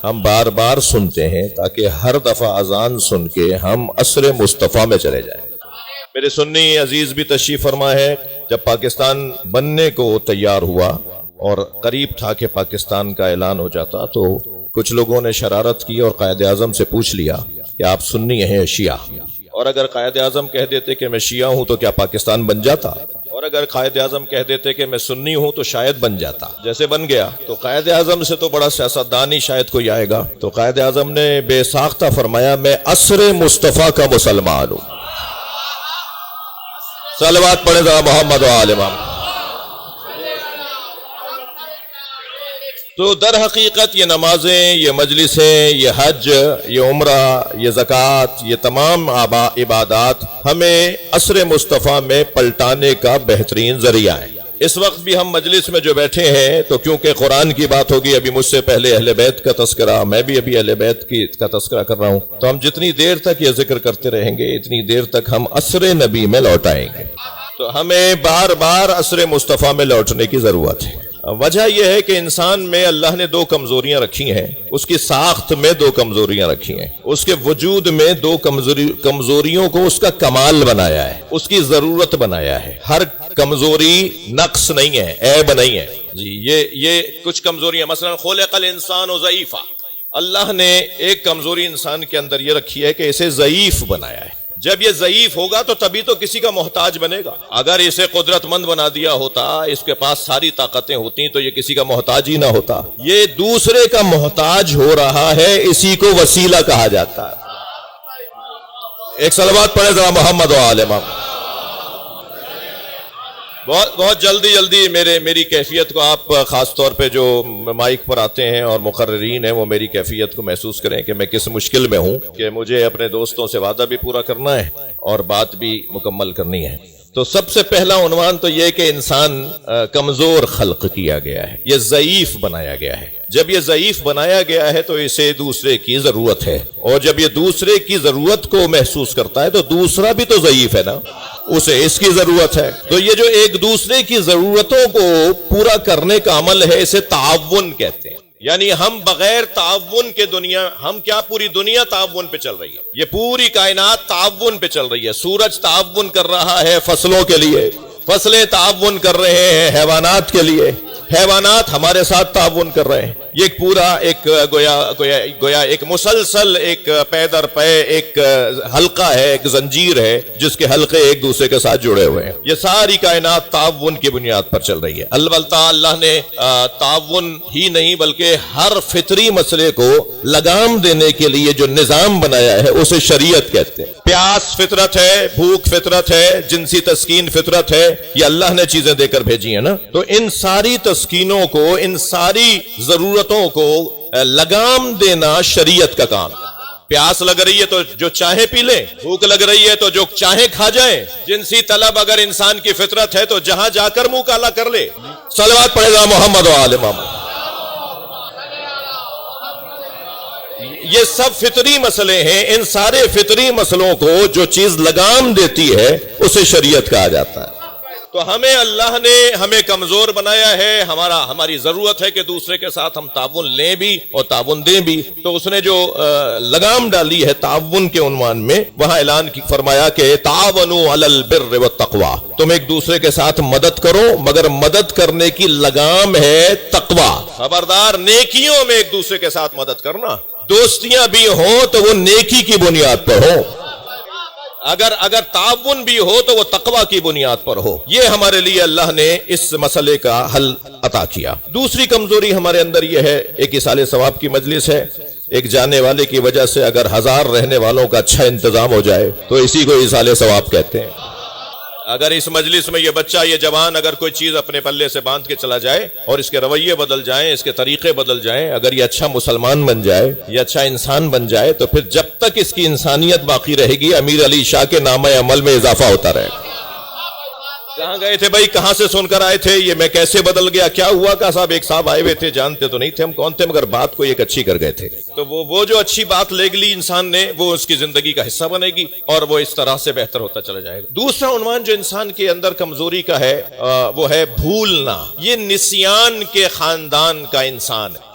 ہم بار بار سنتے ہیں تاکہ ہر دفعہ اذان سن کے ہم عصر مصطفیٰ میں چلے جائیں۔ میرے سنی عزیز بھی تشریف فرما ہے، جب پاکستان بننے کو تیار ہوا اور قریب تھا کہ پاکستان کا اعلان ہو جاتا تو کچھ لوگوں نے شرارت کی اور قائد اعظم سے پوچھ لیا کہ آپ سنی ہیں یا شیعہ؟ اور اگر قائد اعظم کہہ دیتے کہ میں شیعہ ہوں تو کیا پاکستان بن جاتا؟ اور اگر قائد اعظم کہہ دیتے کہ میں سنی ہوں تو شاید بن جاتا، جیسے بن گیا۔ تو قائد اعظم سے تو بڑا سیاستدان ہی شاید کوئی آئے گا۔ تو قائد اعظم نے بے ساختہ فرمایا میں عصر مصطفیٰ کا مسلمان ہوں۔ صلوات پڑھے ذرا محمد و آل محمد۔ تو در حقیقت یہ نمازیں، یہ مجلسیں، یہ حج، یہ عمرہ، یہ زکوٰۃ، یہ تمام عبادات ہمیں عصر مصطفیٰ میں پلٹانے کا بہترین ذریعہ ہے۔ اس وقت بھی ہم مجلس میں جو بیٹھے ہیں تو کیونکہ قرآن کی بات ہوگی، ابھی مجھ سے پہلے اہل بیت کا تذکرہ، میں بھی ابھی اہل بیت کا تذکرہ کر رہا ہوں، تو ہم جتنی دیر تک یہ ذکر کرتے رہیں گے اتنی دیر تک ہم عصر نبی میں لوٹ آئیں گے۔ تو ہمیں بار بار عصر مصطفیٰ میں لوٹنے کی ضرورت ہے۔ وجہ یہ ہے کہ انسان میں اللہ نے دو کمزوریاں رکھی ہیں، اس کی ساخت میں دو کمزوریاں رکھی ہیں، اس کے وجود میں دو کمزوریوں کو اس کا کمال بنایا ہے، اس کی ضرورت بنایا ہے۔ ہر کمزوری نقص نہیں ہے، عیب نہیں ہے جی۔ یہ کچھ کمزوریاں، مثلا خلق الانسان ضعیفا، اللہ نے ایک کمزوری انسان کے اندر یہ رکھی ہے کہ اسے ضعیف بنایا ہے۔ جب یہ ضعیف ہوگا تو تبھی تو کسی کا محتاج بنے گا۔ اگر اسے قدرت مند بنا دیا ہوتا، اس کے پاس ساری طاقتیں ہوتی تو یہ کسی کا محتاج ہی نہ ہوتا۔ یہ دوسرے کا محتاج ہو رہا ہے، اسی کو وسیلہ کہا جاتا ہے۔ ایک صلوات پڑھے ذرا محمد و آل محمد۔ بہت جلدی میری کیفیت کو آپ خاص طور پہ جو مائک پر آتے ہیں اور مقررین ہیں وہ میری کیفیت کو محسوس کریں کہ میں کس مشکل میں ہوں، کہ مجھے اپنے دوستوں سے وعدہ بھی پورا کرنا ہے اور بات بھی مکمل کرنی ہے۔ تو سب سے پہلا عنوان تو یہ کہ انسان کمزور خلق کیا گیا ہے، یہ ضعیف بنایا گیا ہے۔ جب یہ ضعیف بنایا گیا ہے تو اسے دوسرے کی ضرورت ہے، اور جب یہ دوسرے کی ضرورت کو محسوس کرتا ہے تو دوسرا بھی تو ضعیف ہے نا، اسے اس کی ضرورت ہے۔ تو یہ جو ایک دوسرے کی ضرورتوں کو پورا کرنے کا عمل ہے اسے تعاون کہتے ہیں۔ یعنی ہم بغیر تعاون کے دنیا، ہم کیا پوری دنیا تعاون پہ چل رہی ہے، یہ پوری کائنات تعاون پہ چل رہی ہے۔ سورج تعاون کر رہا ہے فصلوں کے لیے، فصلیں تعاون کر رہے ہیں حیوانات کے لیے، حیوانات ہمارے ساتھ تعاون کر رہے ہیں۔ یہ ایک پورا ایک گویا ایک مسلسل ایک پے در پے ایک حلقہ ہے، ایک زنجیر ہے جس کے حلقے ایک دوسرے کے ساتھ جڑے ہوئے ہیں۔ یہ ساری کائنات تعاون کی بنیاد پر چل رہی ہے۔ البتہ اللہ نے تعاون ہی نہیں بلکہ ہر فطری مسئلے کو لگام دینے کے لیے جو نظام بنایا ہے اسے شریعت کہتے ہیں۔ پیاس فطرت ہے، بھوک فطرت ہے، جنسی تسکین فطرت ہے، یہ اللہ نے چیزیں دے کر بھیجی ہیں نا۔ تو ان ساری تسکینوں کو، ان ساری ضرورتوں کو لگام دینا شریعت کا کام۔ پیاس لگ رہی ہے تو جو چاہے پی لیں، بھوک لگ رہی ہے تو جو چاہے کھا جائیں، جنسی طلب اگر انسان کی فطرت ہے تو جہاں جا کر منہ کالا کر لے۔ صلوات پڑھے گا محمد و آل محمد۔ یہ سب فطری مسئلے ہیں، ان سارے فطری مسئلوں کو جو چیز لگام دیتی ہے اسے شریعت کہا جاتا ہے۔ تو ہمیں کمزور بنایا ہے، ہماری ضرورت ہے کہ دوسرے کے ساتھ ہم تعاون لیں بھی اور تعاون دیں بھی۔ تو اس نے جو لگام ڈالی ہے تعاون کے عنوان میں، وہاں اعلان فرمایا کہ تعاونوا علی البر والتقوی، تم ایک دوسرے کے ساتھ مدد کرو مگر مدد کرنے کی لگام ہے تقوی۔ خبردار نیکیوں میں ایک دوسرے کے ساتھ مدد کرنا، دوستیاں بھی ہوں تو وہ نیکی کی بنیاد پر ہو، اگر تعاون بھی ہو تو وہ تقوی کی بنیاد پر ہو۔ یہ ہمارے لیے اللہ نے اس مسئلے کا حل عطا کیا۔ دوسری کمزوری ہمارے اندر یہ ہے، ایک ایصال ثواب کی مجلس ہے، ایک جانے والے کی وجہ سے اگر 1000 رہنے والوں کا اچھا انتظام ہو جائے تو اسی کو ایصال ثواب کہتے ہیں۔ اگر اس مجلس میں یہ بچہ، یہ جوان اگر کوئی چیز اپنے پلے سے باندھ کے چلا جائے اور اس کے رویے بدل جائیں، اس کے طریقے بدل جائیں، اگر یہ اچھا مسلمان بن جائے، یہ اچھا انسان بن جائے، تو پھر جب تک اس کی انسانیت باقی رہے گی امیر علی شاہ کے نامہ عمل میں اضافہ ہوتا رہے گا۔ کہاں گئے تھے بھائی، کہاں سے سن کر آئے تھے، یہ میں کیسے بدل گیا، کیا ہوا؟ کا صاحب ایک صاحب آئے ہوئے تھے، جانتے تو نہیں تھے ہم کون تھے، مگر بات کو ایک اچھی کر گئے تھے۔ تو وہ جو اچھی بات لے لی انسان نے، وہ اس کی زندگی کا حصہ بنے گی اور وہ اس طرح سے بہتر ہوتا چلا جائے گا۔ دوسرا عنوان جو انسان کے اندر کمزوری کا ہے وہ ہے بھولنا۔ یہ نسیان کے خاندان کا انسان ہے۔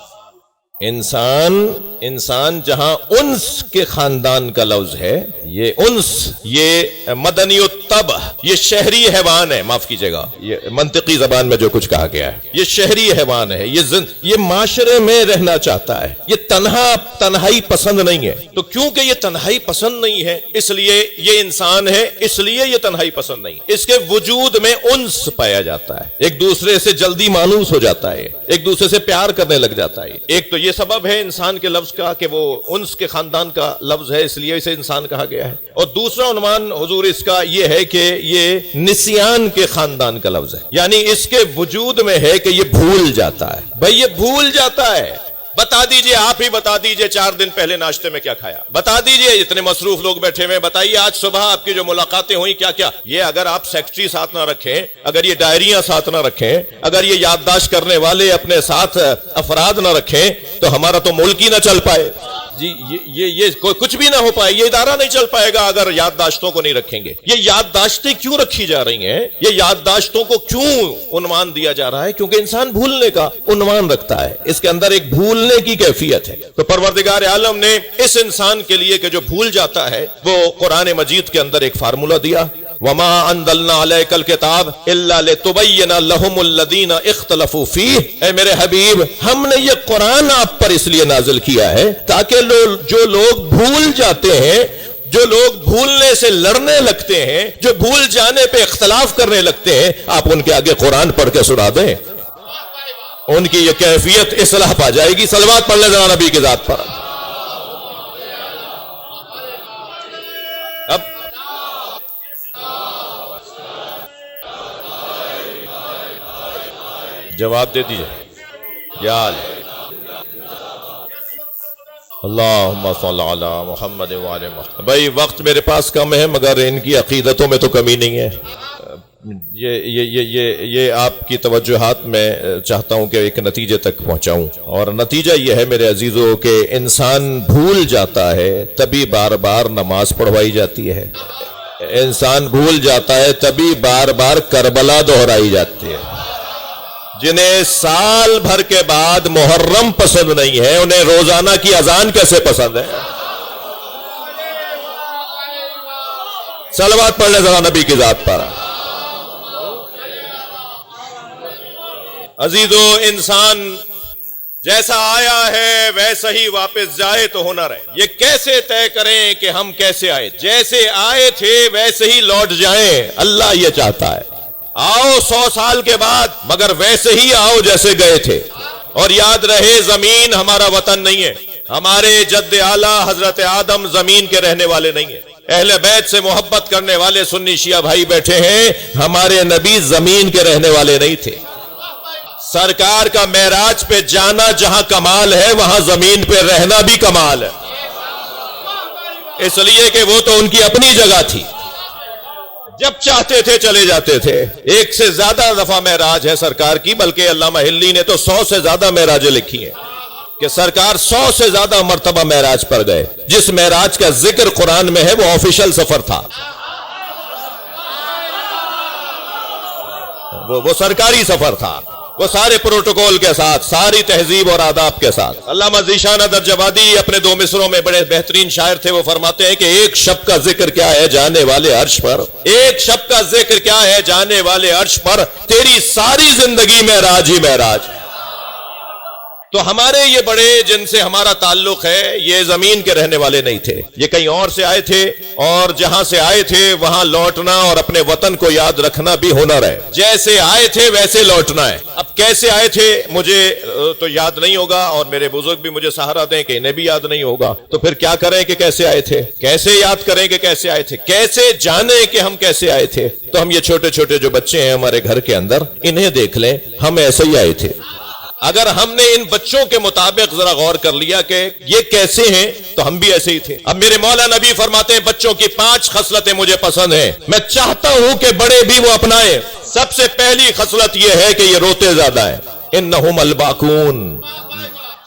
انسان جہاں انس کے خاندان کا لفظ ہے، یہ انس، یہ مدنی الطبع، یہ شہری حیوان ہے، معاف کیجئے گا، یہ منطقی زبان میں جو کچھ کہا گیا ہے، یہ شہری حیوان ہے، یہ معاشرے میں رہنا چاہتا ہے، یہ تنہائی پسند نہیں ہے۔ تو کیونکہ یہ تنہائی پسند نہیں ہے، اس لیے یہ انسان ہے، اس لیے یہ تنہائی پسند نہیں، اس کے وجود میں انس پایا جاتا ہے، ایک دوسرے سے جلدی مانوس ہو جاتا ہے، ایک دوسرے سے پیار کرنے لگ جاتا ہے۔ ایک تو یہ سبب ہے انسان کے لفظ کا کہ وہ انس کے خاندان کا لفظ ہے، اس لیے اسے انسان کہا گیا ہے، اور دوسرا عنوان حضور اس کا یہ ہے کہ یہ نسیان کے خاندان کا لفظ ہے، یعنی اس کے وجود میں ہے کہ یہ بھول جاتا ہے۔ بھئی یہ بھول جاتا ہے، بتا دیجئے، آپ ہی بتا دیجئے 4 دن پہلے ناشتے میں کیا کھایا، بتا دیجئے، اتنے مصروف لوگ بیٹھے ہوئے، بتائیے آج صبح آپ کی جو ملاقاتیں ہوئی کیا کیا۔ یہ اگر آپ سیکٹری ساتھ نہ رکھیں، اگر یہ ڈائریاں ساتھ نہ رکھیں، اگر یہ یادداشت کرنے والے اپنے ساتھ افراد نہ رکھیں تو ہمارا تو ملک ہی نہ چل پائے جی، یہ کچھ بھی نہ ہو پائے، یہ ادارہ نہیں چل پائے گا اگر یادداشتوں کو نہیں رکھیں گے۔ یہ یادداشتیں کیوں رکھی جا رہی ہیں، یہ یادداشتوں کو کیوں عنوان دیا جا رہا ہے؟ کیونکہ انسان بھولنے کا عنوان رکھتا ہے، اس کے اندر ایک بھولنے کی کیفیت ہے۔ تو پروردگار عالم نے اس انسان کے لیے کہ جو بھول جاتا ہے، وہ قرآن مجید کے اندر ایک فارمولہ دیا، وَمَا أَنزَلْنَا عَلَيْكَ الْكِتَابَ إِلَّا لِتُبَيِّنَ لَهُمُ الَّذِينَ اخْتَلَفُوا فِيهِ۔ اے میرے حبیب، ہم نے یہ قرآن آپ پر اس لیے نازل کیا ہے تاکہ جو لوگ بھول جاتے ہیں، جو لوگ بھولنے سے لڑنے لگتے ہیں، جو بھول جانے پہ اختلاف کرنے لگتے ہیں، آپ ان کے آگے قرآن پڑھ کے سنا دیں، ان کی یہ کیفیت اصلاح پا جائے گی۔ صلوات پڑھ لیں ذرا نبی کی ذات پر۔ اب جواب دے دیجئے، یا اللہم صل علی محمد وعلی محمد۔ بھائی وقت میرے پاس کم ہے مگر ان کی عقیدتوں میں تو کمی نہیں ہے۔ یہ آپ کی توجہات میں چاہتا ہوں کہ ایک نتیجے تک پہنچاؤں، اور نتیجہ یہ ہے میرے عزیزوں کہ انسان بھول جاتا ہے تبھی بار بار نماز پڑھوائی جاتی ہے، انسان بھول جاتا ہے تبھی بار بار کربلا دہرائی جاتی ہے۔ جنہیں سال بھر کے بعد محرم پسند نہیں ہے، انہیں روزانہ کی اذان کیسے پسند ہے؟ صلوات پڑھ لیں ذرا نبی کی ذات پر۔ عزیزو، انسان جیسا آیا ہے ویسا ہی واپس جائے تو ہنر ہے۔ یہ کیسے طے کریں کہ ہم کیسے آئے؟ جیسے آئے تھے ویسے ہی لوٹ جائیں، اللہ یہ چاہتا ہے۔ آؤ 100 سال کے بعد مگر ویسے ہی آؤ جیسے گئے تھے، اور یاد رہے زمین ہمارا وطن نہیں ہے، ہمارے جد اعلیٰ حضرت آدم زمین کے رہنے والے نہیں ہیں۔ اہل بیت سے محبت کرنے والے سنی شیعہ بھائی بیٹھے ہیں، ہمارے نبی زمین کے رہنے والے نہیں تھے۔ سرکار کا معراج پہ جانا جہاں کمال ہے، وہاں زمین پہ رہنا بھی کمال ہے، اس لیے کہ وہ تو ان کی اپنی جگہ تھی، جب چاہتے تھے چلے جاتے تھے۔ 1 سے زیادہ دفعہ معراج ہے سرکار کی، بلکہ علامہ ہلی نے تو 100 سے زیادہ معراجیں لکھی ہیں کہ سرکار 100 سے زیادہ مرتبہ معراج پر گئے۔ جس معراج کا ذکر قرآن میں ہے وہ آفیشل سفر تھا، وہ سرکاری سفر تھا، وہ سارے پروٹوکول کے ساتھ، ساری تہذیب اور آداب کے ساتھ۔ علامہ ذیشان درجوادی اپنے 2 مصروں میں بڑے بہترین شاعر تھے، وہ فرماتے ہیں کہ ایک شب کا ذکر کیا ہے جانے والے عرش پر، ایک شب کا ذکر کیا ہے جانے والے عرش پر، تیری ساری زندگی معراج ہی معراج۔ تو ہمارے یہ بڑے جن سے ہمارا تعلق ہے، یہ زمین کے رہنے والے نہیں تھے، یہ کہیں اور سے آئے تھے، اور جہاں سے آئے تھے وہاں لوٹنا اور اپنے وطن کو یاد رکھنا بھی ہنر ہے۔ جیسے آئے تھے ویسے لوٹنا ہے۔ اب کیسے آئے تھے مجھے تو یاد نہیں ہوگا، اور میرے بزرگ بھی مجھے سہارا دیں کہ انہیں بھی یاد نہیں ہوگا، تو پھر کیا کریں کہ کیسے آئے تھے؟ کیسے یاد کریں کہ کیسے آئے تھے؟ کیسے جانیں کہ ہم کیسے آئے تھے؟ تو ہم یہ چھوٹے چھوٹے جو بچے ہیں ہمارے گھر کے اندر، انہیں دیکھ لیں، ہم ایسے ہی آئے تھے۔ اگر ہم نے ان بچوں کے مطابق ذرا غور کر لیا کہ یہ کیسے ہیں، تو ہم بھی ایسے ہی تھے۔ اب میرے مولا نبی فرماتے ہیں بچوں کی 5 خصلتیں مجھے پسند ہیں، میں چاہتا ہوں کہ بڑے بھی وہ اپنائیں۔ سب سے پہلی خصلت یہ ہے کہ یہ روتے زیادہ ہیں، انہم الباکون۔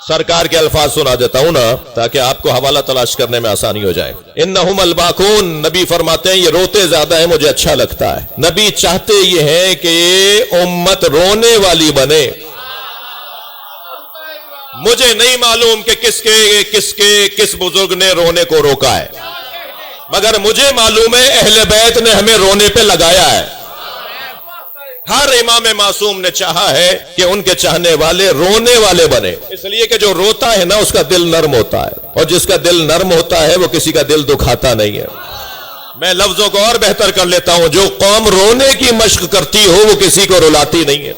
سرکار کے الفاظ سنا دیتا ہوں نا تاکہ آپ کو حوالہ تلاش کرنے میں آسانی ہو جائے۔ انہم الباکون، نبی فرماتے ہیں یہ روتے زیادہ ہیں، مجھے اچھا لگتا ہے۔ نبی چاہتے یہ ہیں کہ یہ امت رونے والی بنے۔ مجھے نہیں معلوم کہ کس بزرگ نے رونے کو روکا ہے، مگر مجھے معلوم ہے اہل بیت نے ہمیں رونے پہ لگایا ہے۔ ہر امام معصوم نے چاہا ہے کہ ان کے چاہنے والے رونے والے بنے، اس لیے کہ جو روتا ہے نا اس کا دل نرم ہوتا ہے، اور جس کا دل نرم ہوتا ہے وہ کسی کا دل دکھاتا نہیں ہے۔ میں لفظوں کو اور بہتر کر لیتا ہوں، جو قوم رونے کی مشق کرتی ہو وہ کسی کو رلاتی نہیں ہے۔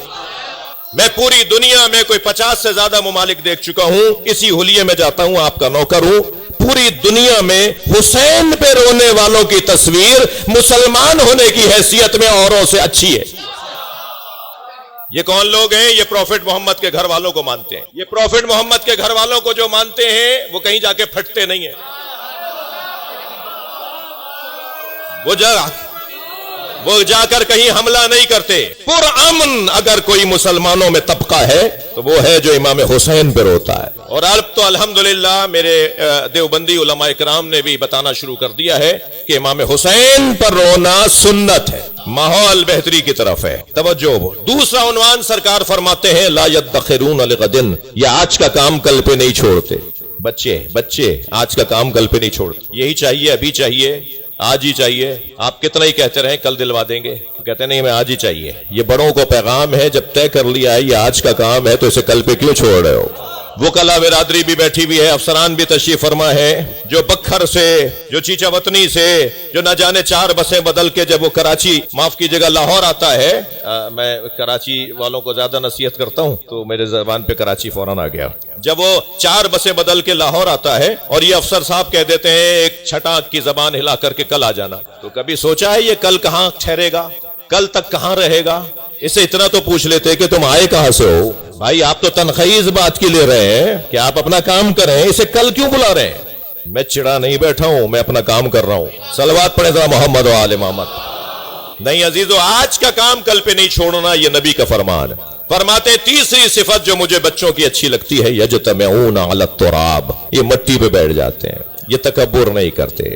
میں پوری دنیا میں کوئی 50 سے زیادہ ممالک دیکھ چکا ہوں، اسی حلیے میں جاتا ہوں، آپ کا نوکر ہوں۔ پوری دنیا میں حسین پہ رونے والوں کی تصویر مسلمان ہونے کی حیثیت میں اوروں سے اچھی ہے۔ یہ کون لوگ ہیں؟ یہ پروفٹ محمد کے گھر والوں کو مانتے ہیں۔ یہ پروفٹ محمد کے گھر والوں کو جو مانتے ہیں وہ کہیں جا کے پھٹتے نہیں ہیں، وہ جا کر کہیں حملہ نہیں کرتے۔ پرامن اگر کوئی مسلمانوں میں طبقہ ہے تو وہ ہے جو امام حسین پہ روتا ہے۔ اور اب تو الحمدللہ میرے دیوبندی علماء اکرام نے بھی بتانا شروع کر دیا ہے کہ امام حسین پر رونا سنت ہے، ماحول بہتری کی طرف ہے۔ توجہ، دوسرا عنوان سرکار فرماتے ہیں لا یدخرون لغد، یہ آج کا کام کل پہ نہیں چھوڑتے۔ بچے آج کا کام کل پہ نہیں چھوڑتے، یہی چاہیے، ابھی چاہیے، آج ہی چاہیے۔ آپ کتنا ہی کہتے رہیں کل دلوا دیں گے، کہتے نہیں میں آج ہی چاہیے۔ یہ بڑوں کو پیغام ہے، جب طے کر لیا ہے یہ آج کا کام ہے تو اسے کل پہ کیوں چھوڑ رہے ہو؟ وکلا برادری بھی بیٹھی ہوئی ہے، افسران بھی تشریف فرما ہے، جو بکھر سے، جو چیچا وطنی سے، جو نہ جانے 4 بسیں بدل کے جب وہ کراچی، معاف کیجیے گا، لاہور آتا ہے۔ میں کراچی والوں کو زیادہ نصیحت کرتا ہوں تو میرے زبان پہ کراچی فوراً آ گیا۔ جب وہ 4 بسیں بدل کے لاہور آتا ہے اور یہ افسر صاحب کہہ دیتے ہیں ایک چھٹانک کی زبان ہلا کر کے کل آ جانا، تو کبھی سوچا ہے یہ کل کہاں ٹھہرے گا؟ کل تک کہاں رہے گا؟ اسے اتنا تو پوچھ لیتے کہ تم آئے کہاں سے ہو؟ بھائی آپ تو تنخواہ اس بات کی لے رہے ہیں کہ آپ اپنا کام کریں، اسے کل کیوں بلا رہے ہیں؟ میں چڑا نہیں بیٹھا ہوں، میں اپنا کام کر رہا ہوں۔ صلوات پڑھے ذرا محمد و آل محمد۔ نہیں عزیزو، آج کا کام کل پہ نہیں چھوڑنا، یہ نبی کا فرمان ہے۔ فرماتے تیسری صفت جو مجھے بچوں کی اچھی لگتی ہے، یجتمعون علی التراب، یہ مٹی پہ بیٹھ جاتے ہیں، یہ تکبر نہیں کرتے،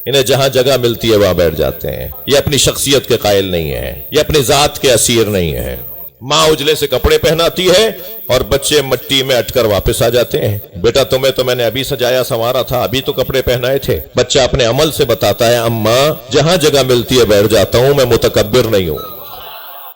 انہیں جہاں جگہ ملتی ہے وہاں بیٹھ جاتے ہیں، یہ اپنی شخصیت کے قائل نہیں ہیں، یہ اپنی ذات کے اسیر نہیں ہیں۔ ماں اجلے سے کپڑے پہناتی ہے اور بچے مٹی میں اٹ کر واپس آ جاتے ہیں۔ بیٹا تمہیں تو میں نے ابھی سجایا سنوارا تھا، ابھی تو کپڑے پہنائے تھے۔ بچہ اپنے عمل سے بتاتا ہے اماں جہاں جگہ ملتی ہے بیٹھ جاتا ہوں، میں متکبر نہیں ہوں۔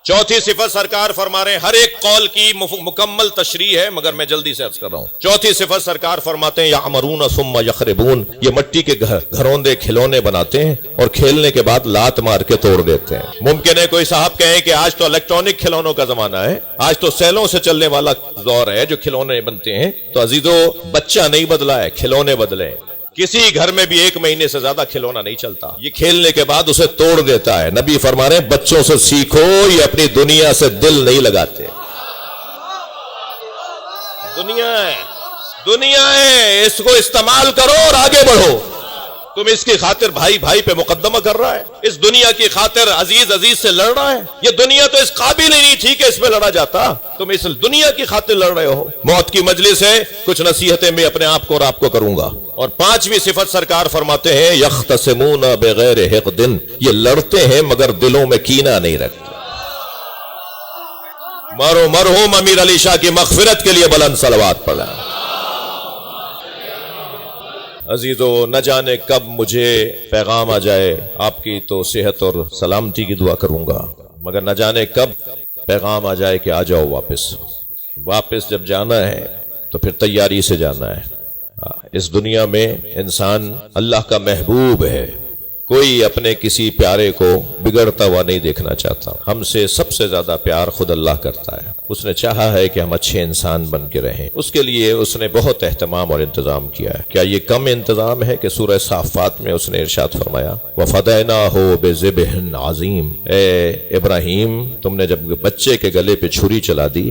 چوتھی صفت سرکار فرما رہے ہیں، ہر ایک قول کی مکمل تشریح ہے مگر میں جلدی سے عرض کر رہا ہوں۔ چوتھی صفت سرکار فرماتے ہیں یعمرون ثم یخربون، یہ مٹی کے گھروندے کھلونے بناتے ہیں اور کھیلنے کے بعد لات مار کے توڑ دیتے ہیں۔ ممکن ہے کوئی صاحب کہیں کہ آج تو الیکٹرانک کھلونوں کا زمانہ ہے، آج تو سیلوں سے چلنے والا دور ہے جو کھلونے بنتے ہیں، تو عزیزو بچہ نہیں بدلا ہے، کھلونے بدلے۔ کسی گھر میں بھی 1 مہینے سے زیادہ کھلونا نہیں چلتا، یہ کھیلنے کے بعد اسے توڑ دیتا ہے۔ نبی فرما رہے ہیں بچوں سے سیکھو، یہ اپنی دنیا سے دل نہیں لگاتے۔ دنیا ہے، اس کو استعمال کرو اور آگے بڑھو۔ تم اس کی خاطر بھائی بھائی پہ مقدمہ کر رہا ہے، اس دنیا کی خاطر عزیز عزیز سے لڑ رہا ہے۔ یہ دنیا تو اس قابل ہی نہیں تھی کہ اس میں لڑا جاتا، تم اس دنیا کی خاطر لڑ رہے ہو۔ موت کی مجلس ہے، کچھ نصیحتیں میں اپنے آپ کو اور آپ کو کروں گا۔ اور 5ویں صفت سرکار فرماتے ہیں یختصمون بغیر حقد، یہ لڑتے ہیں مگر دلوں میں کینہ نہیں رکھتے۔ مرحوم امیر علی شاہ کی مغفرت کے لیے بلند صلوات پڑھیں۔ عزیزو، نہ جانے کب مجھے پیغام آ جائے، آپ کی تو صحت اور سلامتی کی دعا کروں گا، مگر نہ جانے کب پیغام آ جائے کہ آ جاؤ واپس جب جانا ہے تو پھر تیاری سے جانا ہے۔ اس دنیا میں انسان اللہ کا محبوب ہے، کوئی اپنے کسی پیارے کو بگڑتا ہوا نہیں دیکھنا چاہتا۔ ہم سے سب سے زیادہ پیار خود اللہ کرتا ہے، اس نے چاہا ہے کہ ہم اچھے انسان بن کے رہیں، اس کے لیے اس نے بہت اہتمام اور انتظام کیا ہے۔ کیا یہ کم انتظام ہے کہ سورہ صافات میں اس نے ارشاد فرمایا وَفَدَيْنَاهُ بِذِبْحٍ عَظِيمٍ، اے ابراہیم تم نے جب بچے کے گلے پہ چھری چلا دی،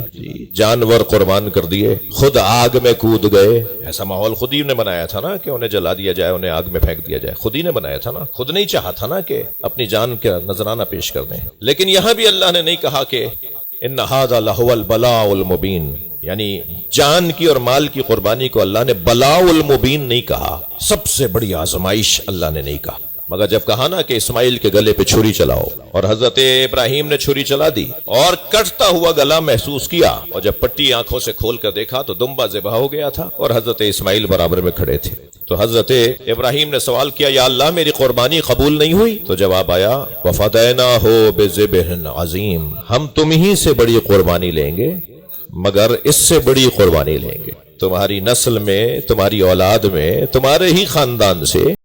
جانور قربان کر دیے، خود آگ میں کود گئے۔ ایسا ماحول خود ہی نے بنایا تھا نا کہ انہیں جلا دیا جائے، انہیں آگ میں پھینک دیا جائے، خود ہی نے بنایا تھا نا، خود نہیں چاہا تھا نا کہ اپنی جان کا نذرانہ پیش کر دیں۔ لیکن یہاں بھی اللہ نے نہیں کہا کہ ان ھذا لہو البلاء المبین، یعنی جان کی اور مال کی قربانی کو اللہ نے بلاء المبین نہیں کہا، سب سے بڑی آزمائش اللہ نے نہیں کہا۔ مگر جب کہا نا کہ اسماعیل کے گلے پہ چھری چلاؤ، اور حضرت ابراہیم نے چھری چلا دی اور کٹتا ہوا گلا محسوس کیا، اور جب پٹی آنکھوں سے کھول کر دیکھا تو دمبا ذبح ہو گیا تھا اور حضرت اسماعیل برابر میں کھڑے تھے۔ تو حضرت ابراہیم نے سوال کیا، یا اللہ میری قربانی قبول نہیں ہوئی؟ تو جواب آیا، وَفَدَيْنَاهُ بِذِبْحٍ عَظِيمٍ، ہم تم ہی سے بڑی قربانی لیں گے، مگر اس سے بڑی قربانی لیں گے، تمہاری نسل میں، تمہاری اولاد میں، تمہارے ہی خاندان سے